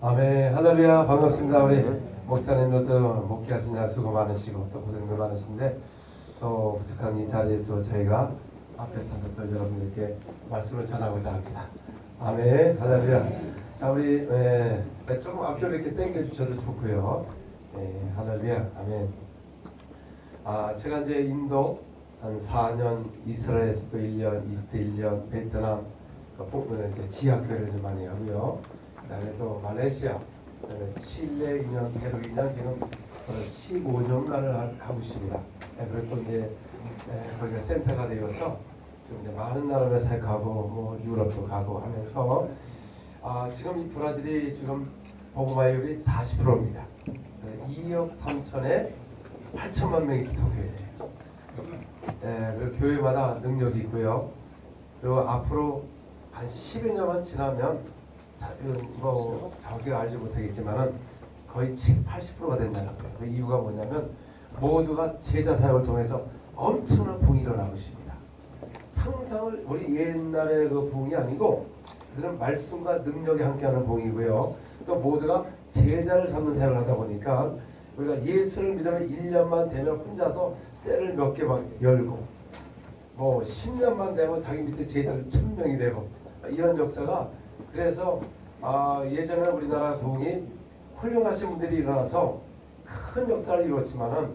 아멘. 할렐루야. 반갑습니다. 우리 목사님들도 목회하시느라 수고 많으시고 또 고생도 많으신데 또 부족한 이 자리에 또 저희가 앞에 서서 또 여러분들께 말씀을 전하고자 합니다. 아멘. 할렐루야. 자, 우리 조금 앞쪽으로 이렇게 당겨 주셔도 좋고요. 할렐루야. 아멘. 제가 이제 인도 한 4년, 이스라엘에서 또 1년, 이집트 1년, 베트남 이제 지하교회를 좀 많이 하고요. 그다음에 또 말레이시아, 그다음에 칠레 2년, 페루 2년, 지금 15년간을 하고 있습니다. 그리고 또 이제 거기가 센터가 되어서 지금 이제 많은 나라를 살가고 뭐 유럽도 가고 하면서 지금 이 브라질이 지금 복음화율이 40%입니다. 2억 3천에 8천만 명의 기독교회예요. 그리고 교회마다 능력이 있고요. 그리고 앞으로 한 10여 년만 지나면 뭐 저기 알지 못하겠지만은 거의 80%가 된다는 거예요. 그 이유가 뭐냐면 모두가 제자 사역을 통해서 엄청난 부흥이 일어나고 있습니다. 상상을 우리 옛날의 그 부흥이 아니고 그들은 말씀과 능력이 함께하는 부흥이고요. 또 모두가 제자를 삼는 사역을 하다 보니까 우리가 예수를 믿으면 1년만 되면 혼자서 셀을 몇 개 막 열고 뭐 10년만 되면 자기 밑에 제자를 1000명이 되고 이런 역사가 그래서 예전에 우리나라 부흥이 훌륭하신 분들이 일어나서 큰 역사를 이루었지만은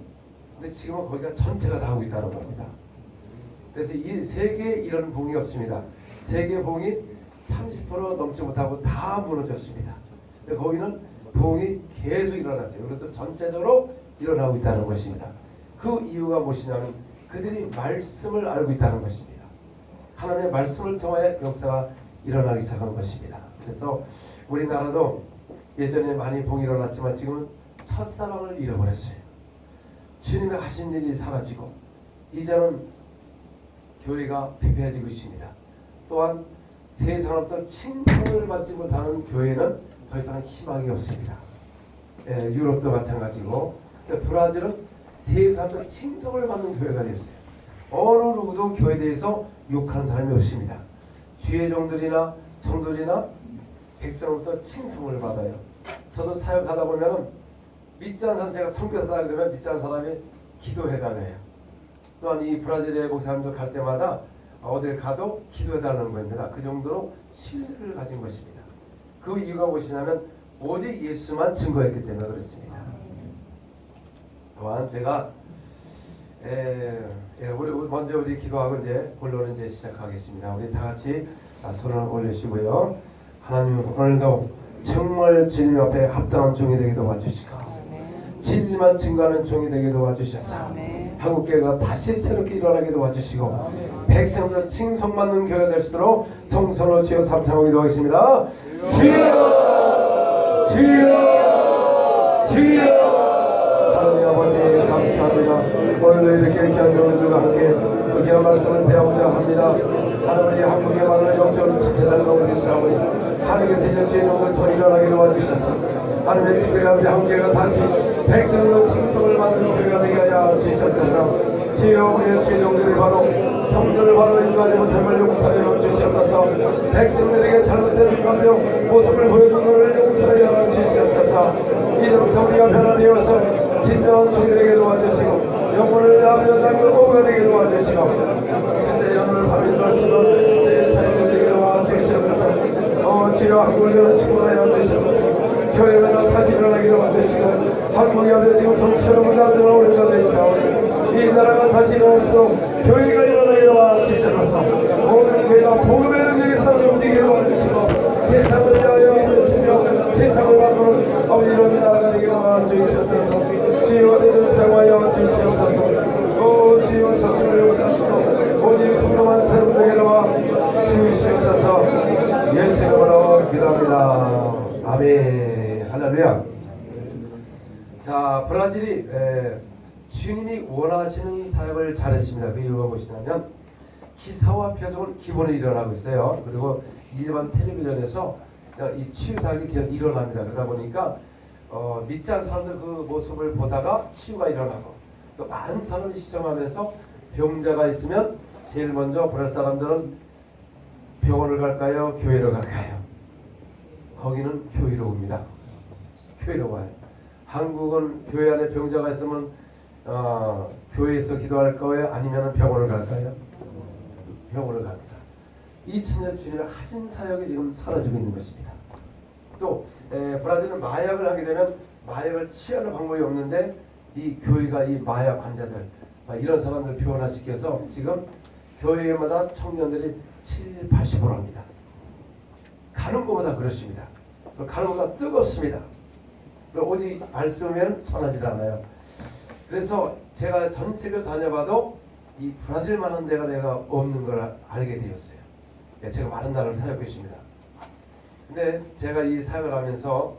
근데 지금은 거기가 전체가 다 하고 있다는 겁니다. 그래서 이 세계에 이런 부흥이 없습니다. 세계 부흥이 30% 넘지 못하고 다 무너졌습니다. 근데 거기는 부흥이 계속 일어났어요. 그리고 전체적으로 일어나고 있다는 것입니다. 그 이유가 무엇이냐면 그들이 말씀을 알고 있다는 것입니다. 하나님의 말씀을 통하여 역사가 일어나기 시작한 것입니다. 그래서 우리나라도 예전에 많이 부흥이 일어났지만 지금은 첫사랑을 잃어버렸어요. 주님이 하신 일이 사라지고 이제는 교회가 피폐해지고 있습니다. 또한 세상으로부터 칭송을 받지 못하는 교회는 더 이상 희망이 없습니다. 유럽도 마찬가지고 브라질은 세상으로부터 칭송을 받는 교회가 되었어요. 어느 누구도 교회에 대해서 욕하는 사람이 없습니다. 주의 종들이나 성도들이나 백성으로부터 칭송을 받아요. 저도 사역하다 보면은 믿지 않는 사람 제가 선교사다 그러면 믿지 않는 사람이 기도해달래요. 또한 이 브라질의 목사님들 갈 때마다 어딜 가도 기도해달라는 겁니다. 그 정도로 신뢰를 가진 것입니다. 그 이유가 무엇이냐면 오직 예수만 증거했기 때문에 그렇습니다. 또한 제가 우리 먼저 우리 기도하고 이제 본론을 이제 시작하겠습니다. 우리 다 같이 손을 올리시고요. 하나님 오늘도 정말 주님 앞에 합당한 종이 되게 도와주시고 진리만 증거하는 종이 되게 도와주셔서 한국교회가 다시 새롭게 일어나게 도와주시고 백성들 칭송받는 교회가 될 수 있도록 통성으로 주여 삼창하고 기도하겠습니다. 주여 주여 주여 하나님 아버지 감사합니다. 오늘도 이렇게 귀한 종들과 함께 귀한 말씀을 배우고자 합니다. 하나님 한국의 많은 영적으로 침체된 가운데 있사오니 하나님께서 이제 주의 종들 더 일어나게 도와주셔서 하나님의 특별히 아버지 한국교회가 다시 백성으로 칭송을 받는 교회가 되게 하여 주시옵소서. 주여 우리의 주의 종들이 바로 성도를 바로 인도하지 못함을 용서하여 주시옵소서. 백성들에게 잘못된 감정 모습을 보여준 것을 용서하여 주시옵소서. 이제부터 우리가 변화되어서 진정한 종이 되게 도와주시고 영혼을 아버지 땅을 오가 되게 도와주시고 진짜 영혼을 바로 인도할 수 있는 제 사역들 되게 도와주시옵소서. 주여 한국을 여는 축복하여 주시옵소서. 교회마다 다시 일어나게 도와주시고 한국이 아버지 지금 정치로 문화들을 오른다 되시오니 이 나라가 다시 일어났으므로 교회가 일어나게 도와주시옵소서. 모든 교회가 복음의 능력이 사라져 움직이게 도와주시고 세상을 위하여 주시며 세상을 바꾸는 아버지 이런 나라가 되게 도와주시옵소서. 주여 되는 사용하여 주시옵소서. 주여 성령을 역사하시고 오직 통로만 새롭게 도와주시옵소서. 예수 이름으로 기도합니다. 아멘. 할렐루야. 자, 브라질이 주님이 원하시는 사역을 잘했습니다. 그 이유가 무엇이냐면 기사와 표적은 기본에 일어나고 있어요. 그리고 일반 텔레비전에서 이 치유 사역이 그냥 일어납니다. 그러다 보니까 믿지 않는 사람들 그 모습을 보다가 치유가 일어나고 또 많은 사람이 시청하면서 병자가 있으면 제일 먼저 브라질 사람들은 병원을 갈까요? 교회로 갈까요? 거기는 교회로 옵니다. 교회로 와요. 한국은 교회 안에 병자가 있으면 교회에서 기도할 거예요? 아니면 병원을 갈까요? 병원을 갑니다. 2000년 주님의 하신 사역이 지금 사라지고 있는 것입니다. 또 브라질은 마약을 하게 되면 마약을 치유하는 방법이 없는데 이 교회가 이 마약 환자들 이런 사람들 변화시켜서 지금 교회마다 청년들이 70~80%입니다. 가는 것보다 그렇습니다. 가는 것보다 뜨겁습니다. 오직 말씀이면 전하지 않아요. 그래서 제가 전 세계를 다녀봐도 이 브라질만한 데가 내가 없는 걸 알게 되었어요. 제가 많은 나라를 사역하고 있습니다. 근데 제가 이 사역을 하면서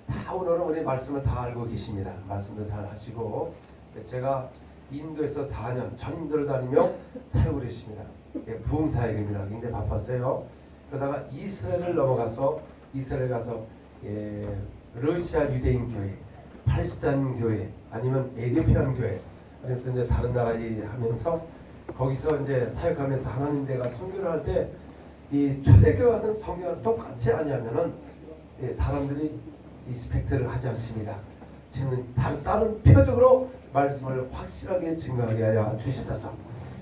다 오늘은 우리 말씀을 다 알고 계십니다. 말씀도 잘 하시고 제가 인도에서 4년 전인도를 다니며 사역을 했습니다. 부흥 사역입니다. 굉장히 바빴어요. 그러다가 이스라엘을 넘어가서 이스라엘 가서 러시아 유대인 교회, 팔레스타인 교회, 아니면 에디오피안 교회, 아니면 이제 다른 나라에 하면서 거기서 이제 사역하면서 하나님 내가 선교를 할 때 이 초대교회 같은 성경과 똑같이 아니하면은 사람들이 리스펙트를 하지 않습니다. 지금 다른 표적으로 말씀을 확실하게 증거하게 하여 주셨다서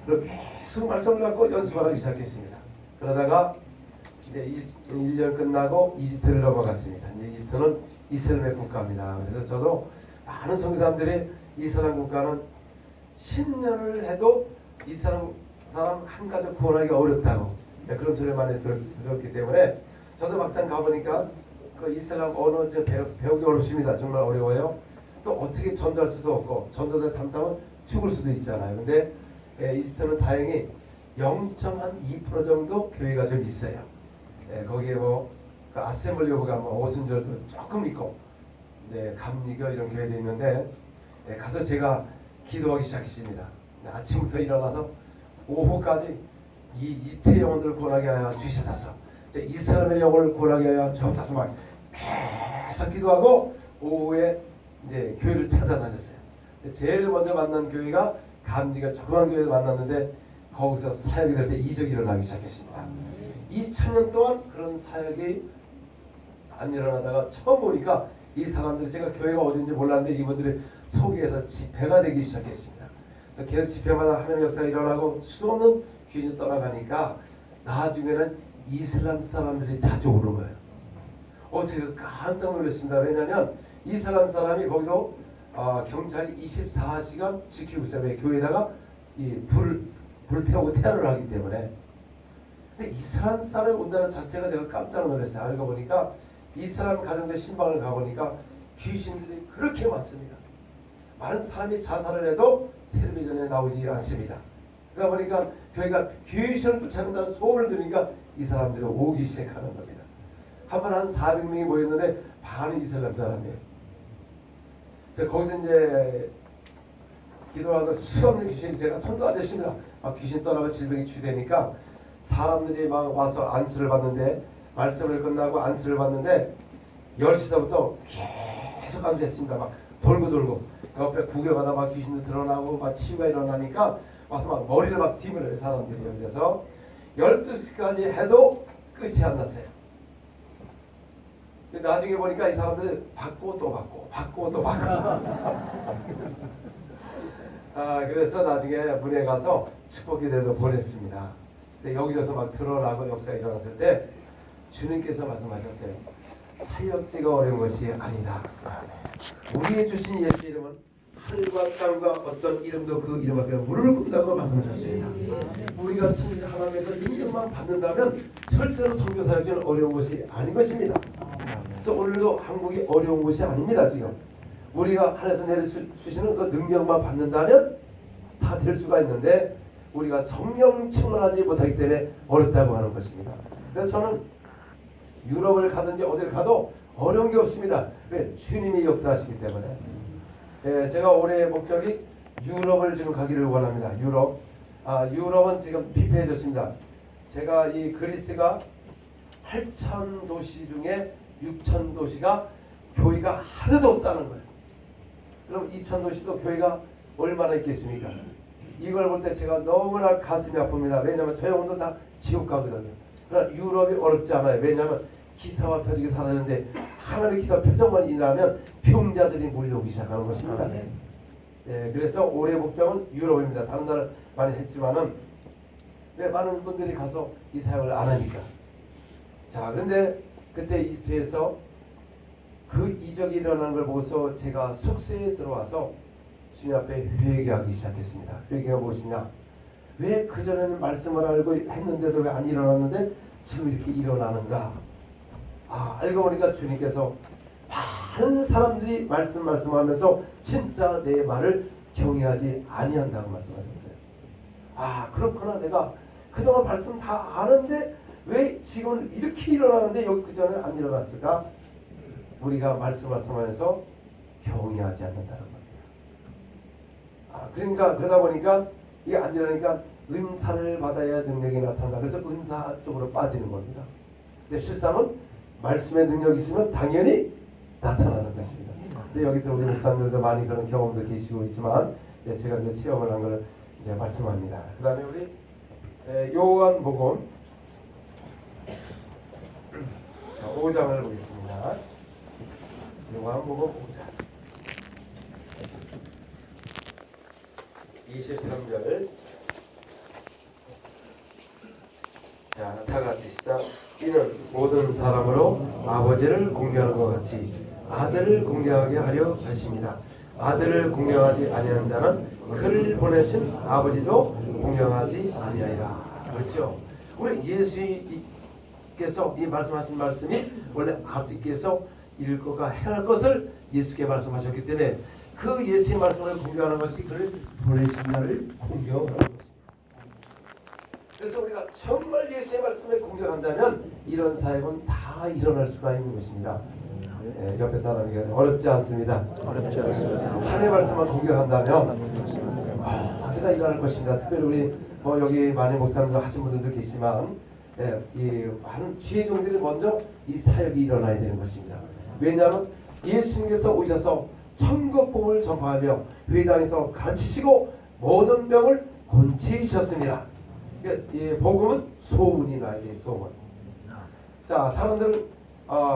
그렇게 계속 말씀을 갖고 연습하기 시작했습니다. 그러다가 이제 1년 끝나고 이집트를 넘어갔습니다. 이제 이집트는 이슬람의 국가입니다. 그래서 저도 많은 선교사님들이 이슬람 국가는 10년을 해도 이슬람 사람 한 가족 구원하기 어렵다고 그런 소리를 많이 들었기 때문에 저도 막상 가보니까 그 이슬람 언어 배우기 어렵습니다. 정말 어려워요. 또 어떻게 전도할 수도 없고 전도자 잘못하면 죽을 수도 있잖아요. 근데 이집트는 다행히 0.2% 정도 교회가 좀 있어요. 거기에 그 아셈블리오가 오순절도 조금 있고 이제 감리교 이런 교회도 있는데 가서 제가 기도하기 시작했습니다. 아침부터 일어나서 오후까지 이 이집트의 영혼들을 구원하게 하여 주시옵소서, 이스라엘의 영혼을 구원하게 하여 주옵소서 막 계속 기도하고 오후에 이제 교회를 찾아다녔어요. 제일 먼저 만난 교회가 감리가 조그만 교회를 만났는데 거기서 사역이 될 때 이적이 일어나기 시작했습니다. 2000년 동안 그런 사역이 안 일어나다가 처음 보니까 이 사람들이 제가 교회가 어딘지 몰랐는데 이분들이 소개해서 집회가 되기 시작했습니다. 그래서 계속 집회마다 하나님의 역사가 일어나고 수없는 귀신이 떠나가니까 나중에는 이슬람 사람들이 자주 오는 거예요. 제가 깜짝 놀랐습니다. 왜냐하면 이슬람 사람이 거기도 경찰이 24시간 지키고 있어요. 교회에다가 불 태우고 테러를 하기 때문에. 근데 이슬람 사람이 온다는 자체가 제가 깜짝 놀랐어요. 알고 보니까 이슬람 가정대 신방을 가보니까 귀신들이 그렇게 많습니다. 많은 사람이 자살을 해도 텔레비전에 나오지 않습니다. 그러다 보니까 교회가 귀신을 쫓아낸다는 소문을 들으니까 이 사람들이 오기 시작하는 겁니다. 한 번 한 400명이 모였는데 반이 이슬람 사람이에요. 그래서 거기서 이제 기도하고 수없는 귀신이 제가 손도 안 댔습니다. 귀신 떠나고 질병이 치유되니까 사람들이 막 와서 안수를 받는데 말씀을 끝나고 안수를 받는데 10시서부터 계속 안수했습니다. 막 돌고 옆에 구경하다 막 귀신도 드러나고 막 치유가 일어나니까 와서 막 머리를 막 뒤밀어요 사람들이. 그래서 12시까지 해도 끝이 안 났어요. 근데 나중에 보니까 이 사람들이 받고 또 받고 그래서 나중에 문에 가서 축복기도에서 보냈습니다. 근데 여기저기서 막 드러나고 역사가 일어났을 때 주님께서 말씀하셨어요. 사역지가 어려운 것이 아니다. 우리의 주신 예수 이름은 하늘과 땅과 어떤 이름도 그 이름 앞에 무릎을 꿇는다고 말씀하셨습니다. 우리가 천지 하나님의 그 인정만 받는다면 절대로 선교 사역지는 어려운 것이 아닌 것입니다. 그래서 오늘도 한국이 어려운 것이 아닙니다. 지금 우리가 하늘에서 내려주시는 그 능력만 받는다면 다 될 수가 있는데 우리가 성령 충만하지 못하기 때문에 어렵다고 하는 것입니다. 그래서 저는 유럽을 가든지 어딜 가도 어려운 게 없습니다. 왜? 주님이 역사하시기 때문에. 제가 올해의 목적이 유럽을 지금 가기를 원합니다. 유럽은 지금 피폐해졌습니다. 제가 이 그리스가 8,000 도시 중에 6,000 도시가 교회가 하나도 없다는 거예요. 그럼 2,000 도시도 교회가 얼마나 있겠습니까? 이걸 볼 때 제가 너무나 가슴이 아픕니다. 왜냐하면 저 영혼도 다 지옥 가거든요. 그러나 유럽이 어렵지 않아요. 왜냐하면 기사와 표적이 사라졌는데 하나님의 기사와 표적만 일어나면 병자들이 몰려오기 시작하는 것입니다. 예, 그래서 올해 목장은 유럽입니다. 다른 나라 많이 했지만은 왜 많은 분들이 가서 이 사역을 안 하니까. 자, 그런데 그때 이집트에서 그 이적이 일어나는 걸 보고서 제가 숙소에 들어와서 주님 앞에 회개하기 시작했습니다. 회개가 무엇이냐? 왜 그전에는 말씀을 알고 했는데도 왜 안 일어났는데 지금 이렇게 일어나는가? 알고 보니까 주님께서 많은 사람들이 말씀하면서 진짜 내 말을 경외하지 아니한다고 말씀하셨어요. 그렇구나. 내가 그동안 말씀 다 아는데 왜 지금은 이렇게 일어나는데 여기 그전에 안 일어났을까? 우리가 말씀하면서 경외하지 않는다는 겁니다. 그러니까 그러다 보니까 이게 안 일어나니까 은사를 받아야 능력이 나타난다. 그래서 은사 쪽으로 빠지는 겁니다. 근데 실상은 말씀의 능력이 있으면 당연히 나타나는 것입니다. 근데 여기 또 우리 목사님들도 많이 그런 경험도 계시고 있지만 제가 이제 체험을 한 걸 이제 말씀합니다. 그 다음에 우리 요한복음 5장을 보겠습니다. 요한복음 5장 23절. 자, 다 같이 시작. 이는 모든 사람으로 아버지를 공경하는 것 같이 아들을 공경하게 하려 하십니다. 아들을 공경하지 아니하는 자는 그를 보내신 아버지도 공경하지 아니하리라. 그렇죠? 우리 예수께서 이 말씀하신 말씀이 원래 아버지께서 이룰 것과 행할 것을 예수께 말씀하셨기 때문에 그 예수의 말씀을 공경하는 것이 그를 보내신 자를 공경하는 것입니다. 그래서 우리가 정말 예수의 말씀에 공경한다면 이런 사역은 다 일어날 수가 있는 것입니다. 옆에 사람에게 어렵지 않습니다. 어렵지 않습니다. 하나님의 말씀을 공경한다면 내가 일어날 것입니다. 특별히 우리 여기 많은 목사님도 하신 분들도 계시지만 이 많은 지혜 종들이 먼저 이 사역이 일어나야 되는 것입니다. 왜냐하면 예수님께서 오셔서 천국 복음을 전파하며 회당에서 가르치시고 모든 병을 고치셨습니다. 이 복음은 소문이 나야 돼. 소문. 자, 사람들은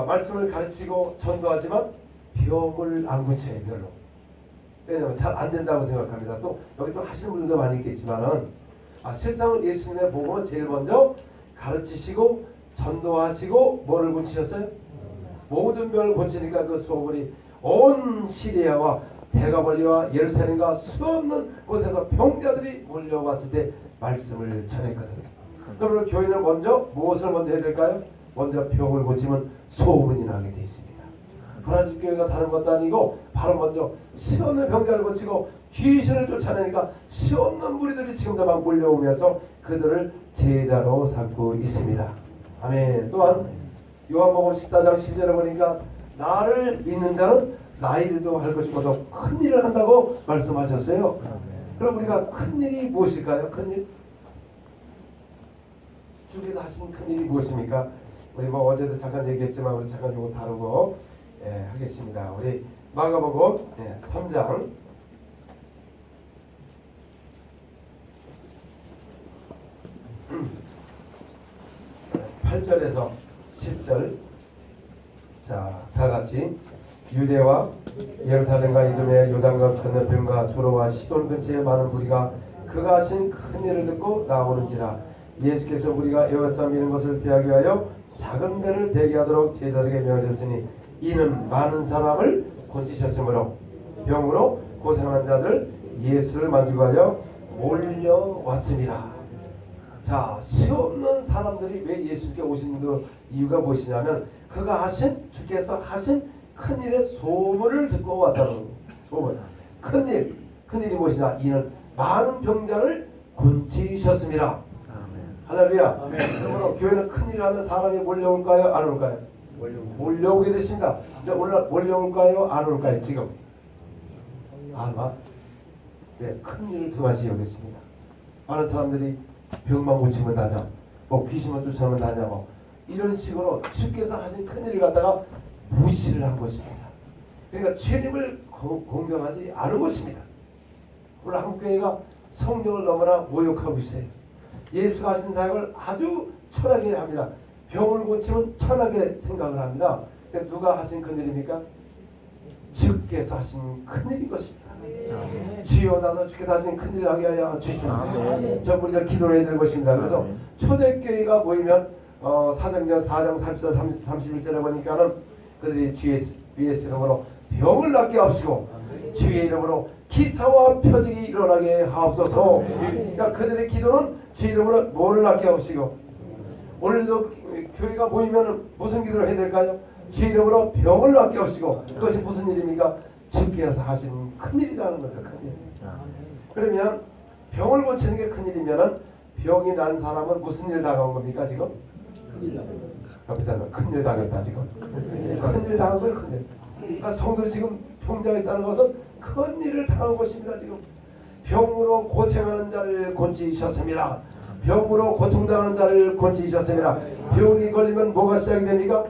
말씀을 가르치고 전도하지만 병을 안 고쳐요. 별로. 왜냐하면 잘 안 된다고 생각합니다. 또 여기 또 하시는 분들도 많이 있겠지만은 실상은 예수님의 복음은 제일 먼저 가르치시고 전도하시고 뭐를 고치셨어요? 모든 병을 고치니까 그 소문이 온 시리아와 대가벌리와 예루살렘과 수없는 곳에서 병자들이 몰려왔을 때 말씀을 전했거든요. 그러면 교회는 먼저 무엇을 먼저 해야 될까요? 먼저 병을 고치면 소문이 나게 돼 있습니다. 브라질 교회가 다른 것도 아니고 바로 먼저 수없는 병자를 고치고 귀신을 쫓아내니까 수없는 무리들이 지금도 막 몰려오면서 그들을 제자로 삼고 있습니다. 아멘. 또한 요한복음 14장 10절에 보니까 나를 믿는 자는 나의 일도 할 것이고 더 큰 일을 한다고 말씀하셨어요. 그럼 우리가 큰 일이 무엇일까요? 큰 일? 주께서 하신 큰 일이 무엇입니까? 우리 어제도 잠깐 얘기했지만 우리 잠깐 이거 다루고 하겠습니다. 우리 마가복음 3장 8절에서 10절. 자, 다 같이 유대와 예루살렘과 이듬해 요단강 건너편과 두로와 시돈 근처에 많은 무리가 그가 하신 큰 일을 듣고 나오는지라. 예수께서 우리가 에워싸 미는 것을 피하기 위하여 작은 배를 대기하도록 제자들에게 명하셨으니 이는 많은 사람을 고치셨으므로 병으로 고생하는 자들 예수를 만지고 하여 몰려왔습니다. 자, 수없는 사람들이 왜 예수께 오신 그 이유가 무엇이냐면 그가 하신 주께서 하신 큰일의 소문을 듣고 왔다는 소문. 큰일이 무엇이냐? 이는 많은 병자를 고치셨습니다. 할렐루야. 그러므로 교회는 큰일을 하면 사람이 몰려올까요? 안 올까요? 몰려오게 되십니다. 근데 오늘 몰려올까요? 안 올까요? 지금 아마 큰일을 등하시 여겼습니다. 많은 사람들이 병만 고치면 다냐, 귀신만 쫓아오면 다냐, 이런 식으로 주께서 하신 큰일을 갖다가 무시를 한 것입니다. 그러니까 주님을 공경하지 않은 것입니다. 오늘 한국교회가 성령을 너무나 모욕하고 있어요. 예수가 하신 사역을 아주 철학해야 합니다. 병을 고치면 천하게 생각을 합니다. 그러니까 누가 하신 큰일입니까? 주께서 하신 큰일인 것입니다. 주여 나도 주께서 하신 큰일을 하게 하여 주시옵소서. 전 우리가 기도를 해야 될 것입니다. 그래서 초대교회가 모이면 사도행전 4장 30절 31절에 보니까는 그들이 주의 이름으로 병을 낫게 하시고 주의 이름으로 기사와 표적이 일어나게 하옵소서. 그러니까 그들의 기도는 주의 이름으로 뭐를 낫게 하시고, 오늘도 교회가 모이면 무슨 기도를 해야 될까요? 주의 이름으로 병을 낫게 하시고, 그것이 무슨 일입니까? 주께서 하신 큰일이라는 거예요. 큰일. 그러면 병을 고치는 게 큰일이면은 병이 난 사람은 무슨 일 당한 겁니까 지금? 옆에 사람 큰일 당했다 지금. 큰일 당한 거예요. 큰일. 그러니까 성도들이 지금 병자가 있다는 것은 큰일을 당한 것입니다. 지금 병으로 고생하는 자를 고치셨습니다. 병으로 고통당하는 자를 고치셨습니다. 병이 걸리면 뭐가 시작이 됩니까?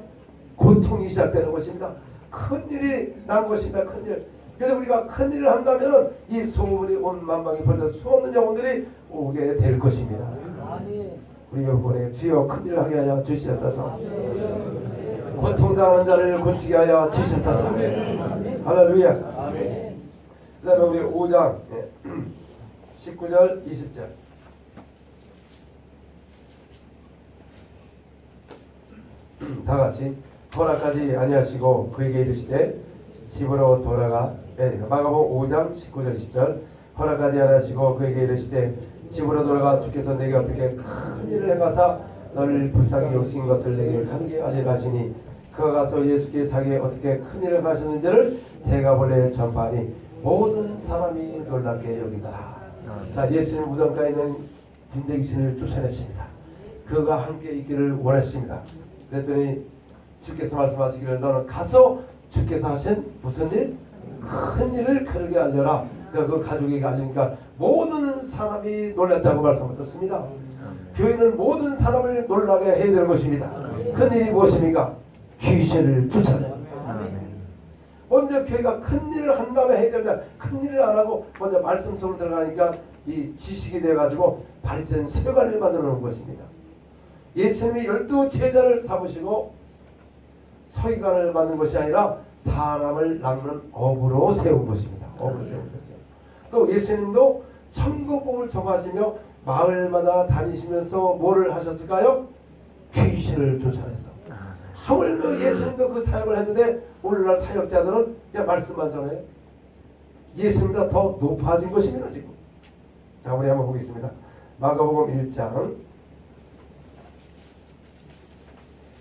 고통이 시작되는 것입니다. 큰일이 난 것입니다. 큰일. 그래서 우리가 큰일을 한다면 이 소문이 온 만방에 퍼져서 수없는 영혼들이 오게 될 것입니다. 우리 여러분의 주여 큰일을 하게 하여 주시옵소서. 고통당하는 자를 고치게 하여 주시옵소서. 할렐루야. 그 다음에 우리 5장 19절 20절 다 같이 허락하지 아니하시고 그에게 이르시되 집으로 돌아가. 마가복음 5장 19절 20절 허락하지 아니하시고 그에게 이르시되 집으로 돌아가 주께서 내게 어떻게 큰 일을 행하사 너를 불쌍히 여기신 것을 내게 간게 아니라 하시니 그가 가서 예수께 자기의 어떻게 큰 일을 하셨는지를 대가볼레 전파하니 모든 사람이 놀랍게 여기더라. 자, 예수님 무덤가에 있는 군대 귀신을 쫓아냈습니다. 그가 함께 있기를 원했습니다. 그랬더니 주께서 말씀하시기를 너는 가서 주께서 하신 무슨 일? 큰 일을 가족에게 알려라. 그러니까 그 가족에게 알리니까 모든 사람이 놀랐다고 말씀하셨습니다. 교회는 모든 사람을 놀라게 해야 되는 것입니다. 큰 일이 무엇입니까? 귀신을 쫓아내. 먼저 교회가 큰 일을 한 다음에 해야 됩니다. 큰 일을 안 하고 먼저 말씀 속으로 들어가니까 이 지식이 돼가지고 바리새인 세관을 만들어 놓은 것입니다. 예수님이 12 제자를 삼으시고 서기관을 만든 것이 아니라 사람을 낚는 업으로 세운 것입니다. 업으로 세운 것이요. 또 예수님도 천국복을 전하시며 마을마다 다니시면서 뭐를 하셨을까요? 귀신을 쫓아냈어. 하물며 예수님도 그 사역을 했는데 오늘날 사역자들은 그냥 말씀만 전해요. 예수님보다 더 높아진 것입니다. 지금. 자, 우리 한번 보겠습니다. 마가복음 1장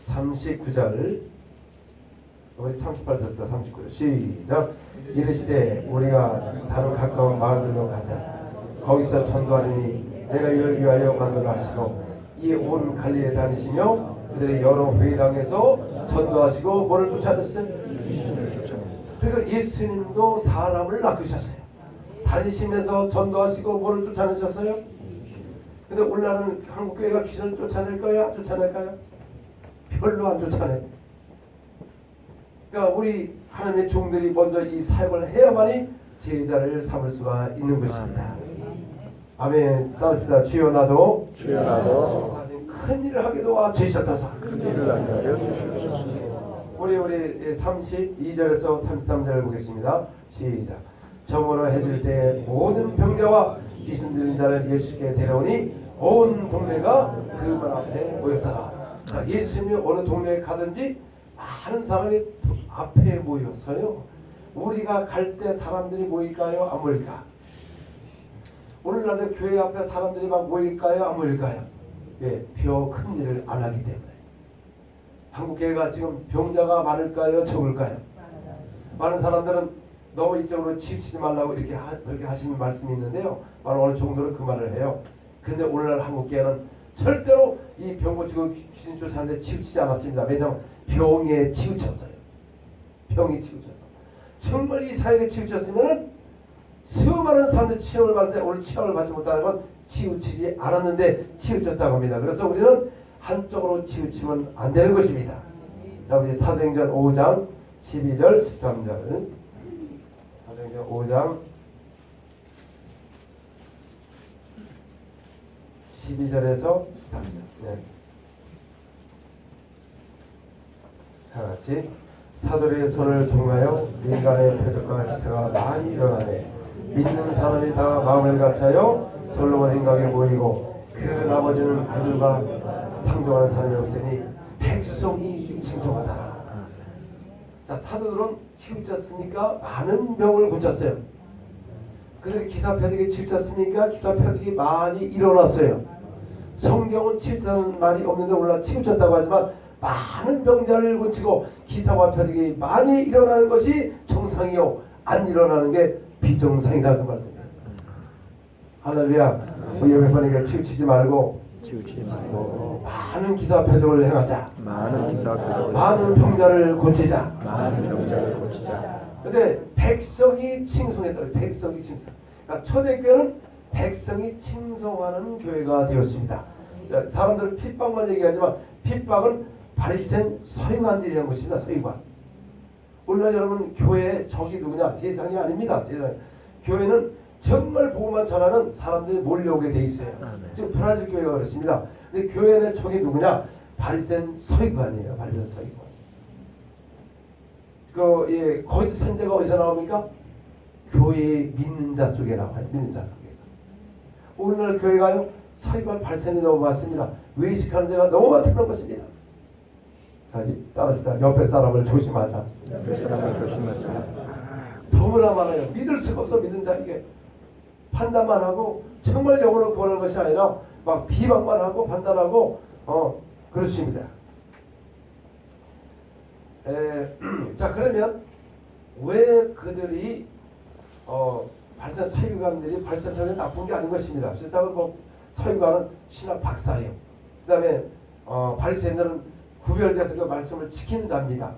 39절 우리 38절부터 39절 시작. 이르시되 우리가 다른 가까운 마을들로 가자. 거기서 전도하리니 내가 이를 위하여 만들어 하시고 이 온 갈릴리에 다니시며 그들의 여러 회당에서 전도하시고 뭐를 쫓아냈어요? 그러니까 예수님도 사람을 낚으셨어요. 다니시면서 전도하시고 뭐를 쫓아내셨어요? 근데 오늘날은 한국교회가 귀신을 쫓아낼까요? 안 쫓아낼까요? 별로 안 쫓아내. 그러니까 우리 하나님의 종들이 먼저 이 사역을 해야만이 제자를 삼을 수가 있는 것입니다. 아멘. 따릅시다. 주여 나도 큰 일을 하게 도와 주시옵소서. 큰 일을 하게 하여 주시옵소서. 우리 32절에서 33절을 보겠습니다. 시작. 정오로 해질 때 모든 병자와 귀신 들린 자를 예수께 데려오니 온 동네가 그 문 앞에 모였더라. 자, 예수님이 어느 동네에 가든지 많은 사람이 앞에 모였어요. 우리가 갈 때 사람들이 모일까요? 안 모일까? 오늘날도 교회 앞에 사람들이 막 모일까요? 안 모일까요? 왜? 큰 일을 안 하기 때문에. 한국교회가 지금 병자가 많을까요? 적을까요? 많은 사람들은 너무 이쪽으로 치우치지 말라고 그렇게 하시는 말씀이 있는데요. 바로 어느 정도는 그 말을 해요. 근데 오늘날 한국교회는 절대로 이 병 고치고 귀신 쫓아내는데 치우치지 않았습니다. 왜냐하면 병에 치우쳤어요. 병이 치우쳐서. 정말 이 사역에 치우쳤으면은 수많은 사람들이 치유를 받는데 오늘 치유를 받지 못하는 건 치우치지 않았는데 치우쳤다고 합니다. 그래서 우리는 한쪽으로 치우치면 안 되는 것입니다. 자, 우리 사도행전 5장 12절 13절 사도행전 5장 12절에서 13절 네. 다 같이 사도의 손을 통하여 인간의 표적과 기사가 많이 일어나네 믿는 사람이 다 마음을 같아요 솔로몬 행각에 모이고 그 나머지는 그들과 상종하는 사람이 없으니 백성이 칭송하더라. 자, 사도들은 치우쳤습니까? 많은 병을 고쳤어요. 그들이 기사 표적이 치우쳤습니까? 기사 표적이 많이 일어났어요. 성경은 치우쳤다는 말이 없는데 물론 치우쳤다고 하지만 많은 병자를 고치고 기사와 표적이 많이 일어나는 것이 정상이요 안 일어나는 게 비정상이다 그 말씀이에요. 할렐루야. 우리 옆에 분에게 치우치지 말고 치우치지 말고 많은 기사 표적을 행하자. 많은 기사 표적을 많은 병자를 고치자. 많은 병자를 고치자. 근데 백성이 칭송했다. 백성이 칭송. 그러니까 초대교회는 백성이 칭송하는 교회가 되었습니다. 자, 사람들은 핍박만 얘기하지만 핍박은 바리새인 서기관들이 한 것입니다. 서기관. 오늘날 여러분 교회의 적이 누구냐? 세상이 아닙니다. 세상. 교회는 정말 복음만 전하면 사람들이 몰려오게 돼 있어요. 지금 브라질 교회가 그렇습니다. 근데 교회의 적이 누구냐? 바리새인 서기관이에요. 바리새인 서기관. 거짓 선제가 어디서 나옵니까? 교회의 믿는 자 속에 나와요. 믿는 자 속에서. 오늘날 교회가요 서기관 바리새인이 너무 많습니다. 외식하는 자가 너무 많다는 것입니다. 자, 따라합시다. 옆에 사람을 조심하자. 옆에 사람을 조심하자. 너무나 많아요. 믿을 수가 없어. 믿는 자에게 판단만 하고 정말 영혼을 구하는 것이 아니라 막 비방만 하고 판단하고 그렇습니다. 자, 그러면 왜 그들이 발사 서유관들이 발사 서유관 나쁜 게 아닌 것입니다. 실상은 서유관은 신학 박사예요. 그다음에 바리새인들은 구별돼서 그 말씀을 지키는 자입니다.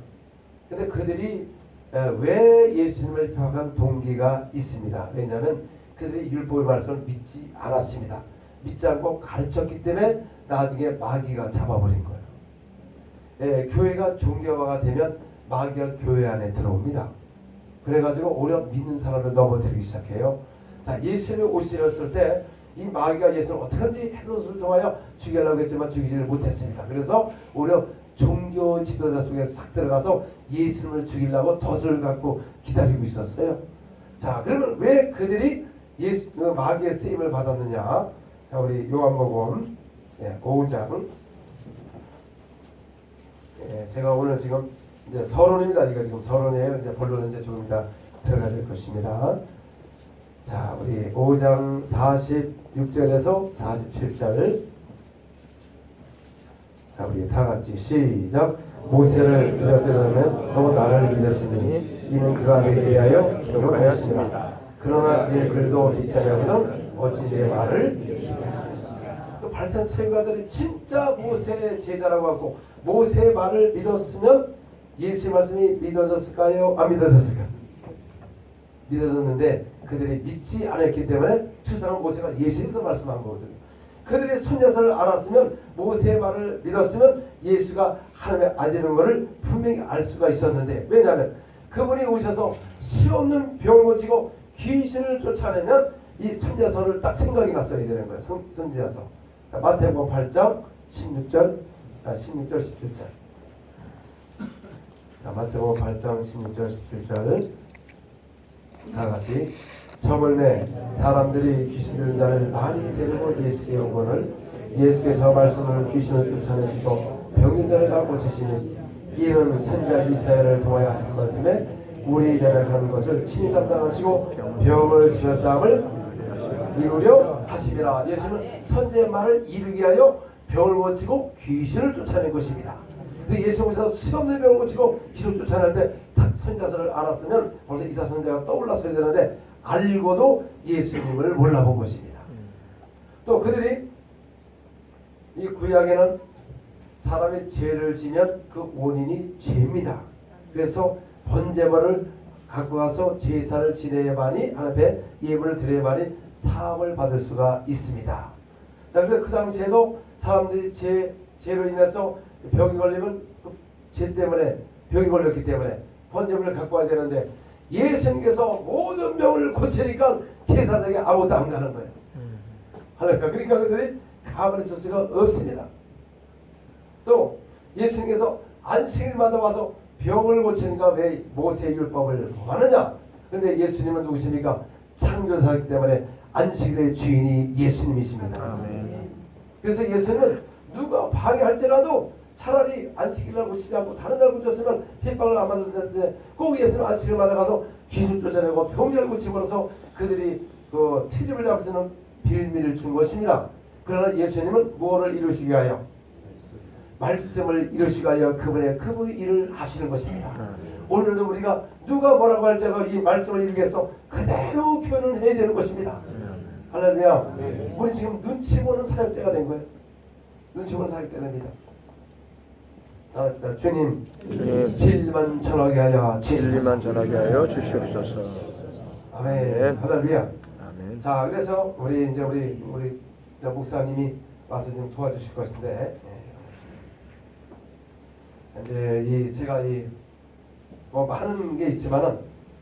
근데 그들이 왜 예수님을 핍박한 동기가 있습니다. 왜냐하면 그들이 율법의 말씀을 믿지 않았습니다. 믿지 않고 가르쳤기 때문에 나중에 마귀가 잡아버린 거예요. 교회가 종교화가 되면 마귀가 교회 안에 들어옵니다. 그래가지고 오히려 믿는 사람을 넘어뜨리기 시작해요. 자, 예수님이 오셨을 때 이 마귀가 예수를 어떻게든지 헤롯을 통하여 죽이려고 했지만 죽이지를 못했습니다. 그래서 오히려 종교 지도자 속에 싹 들어가서 예수님을 죽이려고 덫을 갖고 기다리고 있었어요. 자, 그러면 왜 그들이 마귀의 쓰임을 받았느냐? 자, 우리 요한복음 5장. 제가 오늘 지금 이제 서론입니다. 이거 지금 서론이에요. 이제 본론은 이제 조금 이따 들어가야 될 것입니다. 자, 우리 5장 46절에서 47절. 자, 우리 다 같이 시작. 모세를 믿었더라면 또 나를 믿었으니 이는 그가 내게 대하여 기록하였습니다. 그러나 그의 글도 믿지 아니하거든 어찌 내 말을 믿으시냐. 그 바리새인 서기관들이 진짜 모세의 제자라고 하고 모세의 말을 믿었으면 예수의 말씀이 믿어졌을까요? 안 믿어졌을까요? 믿어졌는데 그들이 믿지 않았기 때문에 실상은 모세가 예수에 대해서 말씀한 거거든요. 그들이 손자서를 알았으면 모세의 말을 믿었으면 예수가 하나님의 아들인 것을 분명히 알 수가 있었는데 왜냐하면 그분이 오셔서 시없는 병을 고치고 귀신을 쫓아내면 이 손자서를 딱 생각이 났어야 되는 거예요. 손자서. 자, 마태복음 8장 16절 17절. 자, 마태복음 8장 16절 17절 다 같이 저물매 사람들이 귀신 들린 자를 많이 데리고 예수께 오거늘 예수께서 말씀을 귀신을 쫓아내시고 병든 자를 다 고치시니 이는 선지자 이사야를 통하여 하신 말씀에 우리 연약한 것을 친히 담당하시고 병을 치렀다함을 이루려 하심이라. 예수는 선지자의 말을 이루게 하여 병을 고치고 귀신을 쫓아낸 것입니다. 근데 예수님께서 수없는 병을 고치고 귀신을 쫓아낼 때 선지자서를 알았으면 벌써 이사 선지자가 떠올랐어야 되는데 알고도 예수님을 몰라본 것입니다. 또 그들이 이 구약에는 사람이 죄를 지면 그 원인이 죄입니다. 그래서 번제물을 갖고 가서 제사를 지내야만이 하나님 앞에 예물을 드려야만이 사함을 받을 수가 있습니다. 자, 그래서 그 당시에도 사람들이 죄로 인해서 병이 걸리면 그 죄 때문에 병이 걸렸기 때문에 번제물을 갖고 와야 되는데 예수님께서 모든 병을 고치니까 제사장에게 아무것도 안 가는 거예요. 그러니까 그들이 가만히 있을 수가 없습니다. 또 예수님께서 안식일마다 와서 병을 고치니까 왜 모세의 율법을 범하느냐? 근데 예수님은 누구십니까? 창조사이기 때문에 안식일의 주인이 예수님이십니다. 아멘. 그래서 예수님은 누가 방해할지라도 차라리 안식일날 고치지 않고 다른 날 고쳤으면 핍박을 안 받을 텐데 꼭 예수는 안식일마다 가서 귀신 쫓아내고 병자를 고침으로써 그들이 그 채집을 잡을 수 있는 빌미를 준 것입니다. 그러나 예수님은 무엇을 이루시기 위하여? 말씀을 이루시기 위하여 그분의 일을 하시는 것입니다. 오늘도 우리가 누가 뭐라고 할지라도 이 말씀을 이루기 위해서 그대로 표현을 해야 되는 것입니다. 할렐루야. 우리 지금 눈치 보는 사역자가 된 거예요. 눈치 보는 사역자가 됩니다. 나갑시다. 주님, 진리만 전하게 하여 진리만 전하게 하여 주시옵소서. 아멘. 할렐루야. 아멘. 자, 그래서 우리 저 목사님이 와서 좀 도와주실 것인데, 이제 제가 뭐 많은 게 있지만은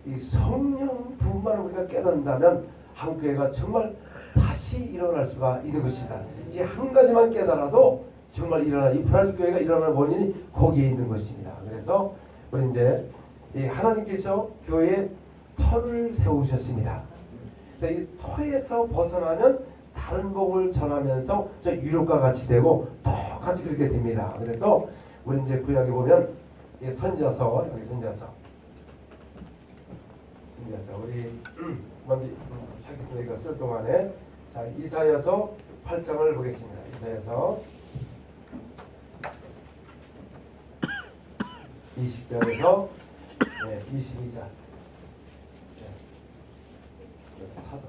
이 성령 부분만 우리가 깨닫는다면 한국교회가 정말 다시 일어날 수가 있는 것입니다. 이 한 가지만 깨달아도 정말 이 브라질 교회가 일어나는 원인이 거기에 있는 것입니다. 그래서 우리 이제 이 하나님께서 교회에 터를 세우셨습니다. 그래서 이 터에서 벗어나면 다른 복을 전하면서 저 유럽과 같이 되고 똑같이 그렇게 됩니다. 그래서 우리 이제 구약에 보면 이 선지자서, 여기 선지자서 우리 먼저 찾겠습니다. 이거 쓸 동안에 자 이사야서 8장을 보겠습니다. 이사야서 20절에서 22절. 사도.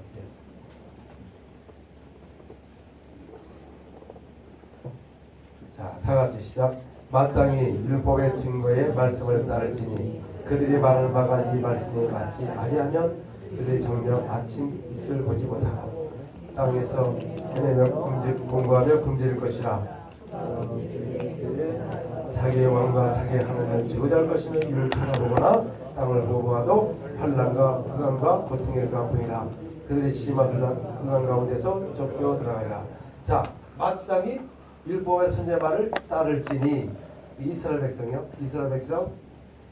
자, 다 같이 시작. 마땅히 율법의 증거에 말씀을 따를지니 그들이 말하는 바가 이 말씀에 맞지 아니하면 그들의 정녕 아침 이슬을 보지 못하고 땅에서 헤매며 공부하며 굶주릴 것이라. 자기의 왕과 자기의 하나님을 지고자 할 것이며 이를 찾아보거나 땅을 보고하도 환난과 흑암과 고통의 강풍이라. 그들의 심한 흑암 가운데서 쫓겨 들어가리라. 자, 마땅히 율법의 선지자 말을 따를지니 이스라엘 백성이요. 이스라엘 백성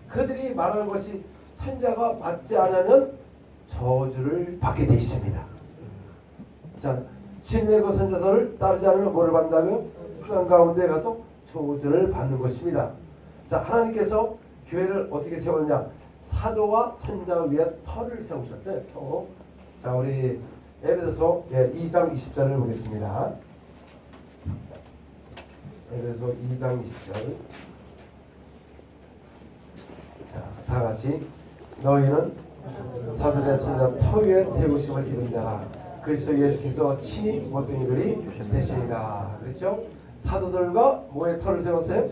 그들이 말하는 것이 선지자가 맞지 않으면 저주를 받게 돼 있습니다. 자, 진리의 그 선지자서를 따르지 않으면 뭐를 받는다고요? 흑암 가운데 가서 저주를 받는 것입니다. 자, 하나님께서 교회를 어떻게 세웠냐? 사도와 선지자를 위해 터를 세우셨어요. 터. 자, 우리 에베소서 2장 20절을 보겠습니다. 에베소 2장 20절. 자, 다 같이 너희는 사도의 선지자 터 위에 세우심을 입은 자라. 그리스도 예수께서 친히 모든 이들이 되시니라. 그렇죠? 사도들과 뭐의 터를 세웠어요?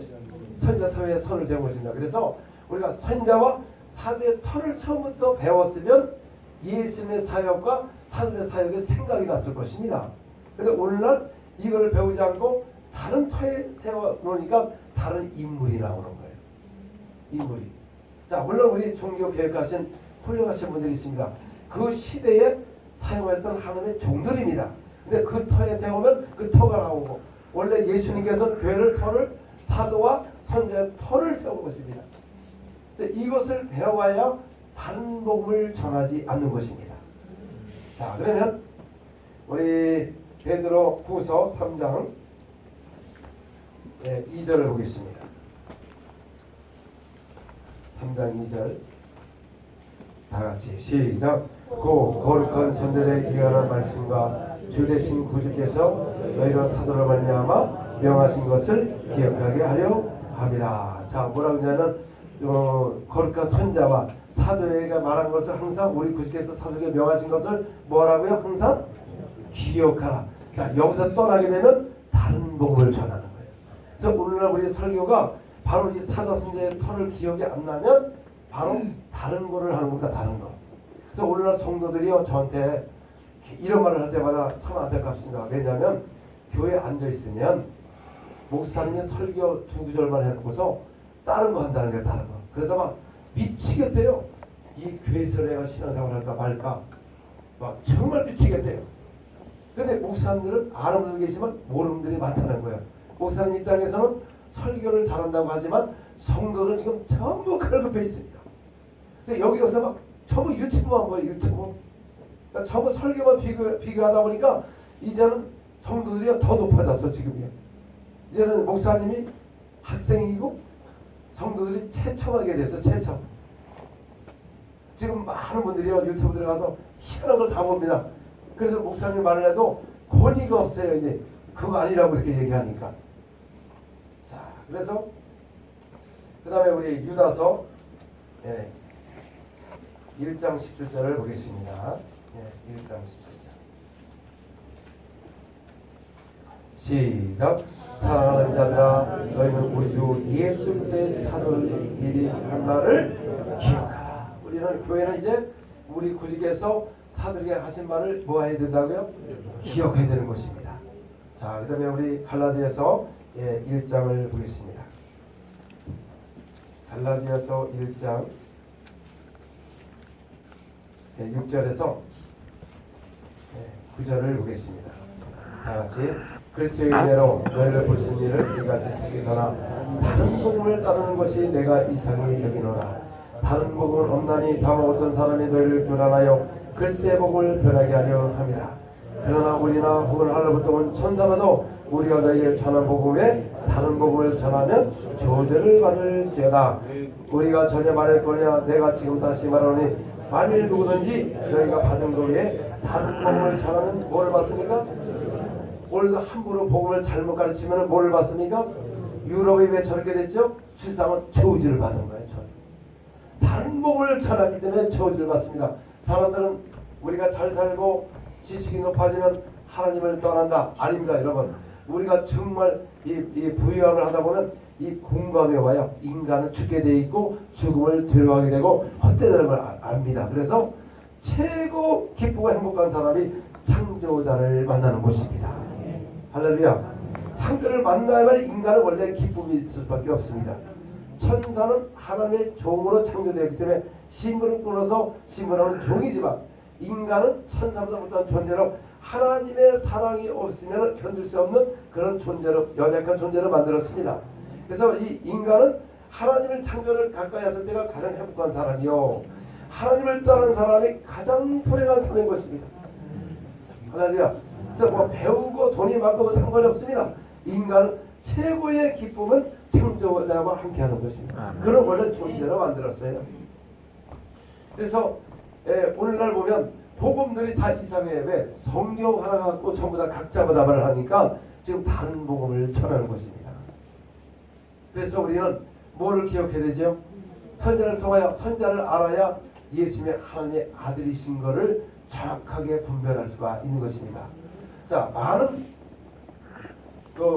선지자 터 위에 선을 세운 것입니다. 그래서 우리가 선지자와 사도의 터를 처음부터 배웠으면 예수님의 사역과 사도의 사역의 생각이 났을 것입니다. 그런데 오늘날 이거를 배우지 않고 다른 터에 세워놓으니까 다른 인물이 나오는 거예요. 인물이. 자, 물론 우리 종교 개혁하신 훌륭하신 분들이 있습니다. 그 시대에 사용했던 하나님의 종들입니다. 근데 그 터에 세우면 그 터가 나오고 원래 예수님께서 교회를 터를 사도와 선지자의 터를 세운 것입니다. 이것을 배워야 다른 복음을 전하지 않는 것입니다. 자, 그러면 우리 베드로 후서 3장 2절을 보겠습니다. 3장 2절 다 같이 시작. 고 거룩한 선들의 이하는 말씀과 주 되신 구주께서 너희로 사도로 말미암아 명하신 것을 기억하게 하려 함이라. 자, 뭐라 그러냐면 거룩한 선자와 사도에게 말한 것을 항상 우리 구주께서 사도에게 명하신 것을 뭐라고요? 항상 기억하라. 자, 여기서 떠나게 되면 다른 복음을 전하는 거예요. 그래서 오늘날 우리 설교가 바로 이 사도 선자의 터를 기억이 안 나면 바로 다른 거를 하는 겁니다. 다른 거. 그래서 오늘날 성도들이요 저한테 이런 말을 할 때마다 참 안타깝습니다. 왜냐하면 교회에 앉아 있으면 목사님이 설교 두 구절만 해놓고서 다른 거 한다는 게 다른 거. 그래서 막 미치겠대요. 이 교회에서 내가 신앙생활 할까 말까 막 정말 미치겠대요. 근데 목사님들은 아는 분들 계시지만 모르는 분들이 많다는 거예요. 목사님 입장에서는 설교를 잘한다고 하지만 성도는 지금 전부 갈급해 있습니다. 그래서 여기 가서 막 전부 유튜브만 보여요. 유튜브. 그러니까 전부 설교만 비교하다 보니까 이제는 성도들이 더 높아졌어. 지금이요. 이제는 목사님이 학생이고 성도들이 체청하게 됐어. 체청. 지금 많은 분들이요 유튜브 들어가서 희한한 걸 다 봅니다. 그래서 목사님 말을 해도 권위가 없어요. 이제 그거 아니라고 이렇게 얘기하니까. 자, 그래서 그 다음에 우리 유다서 1장 17절을 보겠습니다. 1장 17절. 시작. 사랑하는 자들아, 너희는 우리 주 예수 그리스도의 사도를 미리 한 말을 기억하라. 우리는 교회는 이제 우리 구직에서 사도에게 하신 말을 뭐 해야 된다고요? 기억해야 되는 것입니다. 자, 그 다음에 우리 갈라디아서 1장을 보겠습니다. 갈라디아서 1장 6절에서 9절을 보겠습니다. 다같이 그리스도의 은혜로 너희를 보신 일을 이같이 속이거나 다른 복음을 따르는 것이 내가 이상히 여기노라. 다른 복음은 없나니 다만 어떤 사람이 너희를 교란하여 글쎄 복음을 변하게 하려 함이라. 그러나 우리나 혹은 하늘부터 온 천사라도 우리가 너희에게 전한 복음에 다른 복음을 전하면 저주를 받을지어다. 우리가 전에 말했거냐 내가 지금 다시 말하노니 만일 누구든지 너희가 받은 것 외에 다른 복음을 전하면 뭐를 받습니까? 오늘도 함부로 복음을 잘못 가르치면 뭐를 받습니까? 유럽이 왜 저렇게 됐죠? 실상은 저주를 받은 거예요. 저주. 다른 복음을 전하기 때문에 저주를 받습니다. 사람들은 우리가 잘 살고 지식이 높아지면 하나님을 떠난다. 아닙니다, 여러분. 우리가 정말 이 부유함을 하다 보면 이 공감이 와요. 인간은 죽게 돼 있고 죽음을 두려워하게 되고 헛되다는 걸 압니다. 그래서 최고 기쁘고 행복한 사람이 창조자를 만나는 곳입니다. 할렐루야. 창조를 만나야만 인간은 원래 기쁨이 있을 수밖에 없습니다. 천사는 하나님의 종으로 창조되었기 때문에 신분을 끊어서 신분은 종이지만 인간은 천사보다 못한 존재로 하나님의 사랑이 없으면 견딜 수 없는 그런 존재로 연약한 존재로 만들었습니다. 그래서 이 인간은 하나님을 창조를 가까이 했을 때가 가장 행복한 사람이요. 하나님을 떠난 사람이 가장 불행한 사람인 것입니다. 할렐루야. 그래서 뭐 배우고 돈이 많고 상관이 없습니다. 인간은 최고의 기쁨은 창조자와 함께하는 것입니다. 그런 원래 존재로 만들었어요. 그래서 오늘날 보면 복음들이 다 이상해요. 왜? 성경 하나 갖고 전부 다 각자마다 말을 하니까 지금 다른 복음을 전하는 것입니다. 그래서 우리는 뭐를 기억해야 되죠? 선자를 통하여 선자를 알아야 예수님의 하나님의 아들이신 것을 정확하게 분별할 수가 있는 것입니다. 자, 많은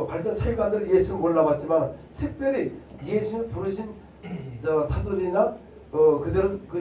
발전 서기관들은 예수를 몰라봤지만 특별히 예수님을 부르신 사도들이나 그들은 그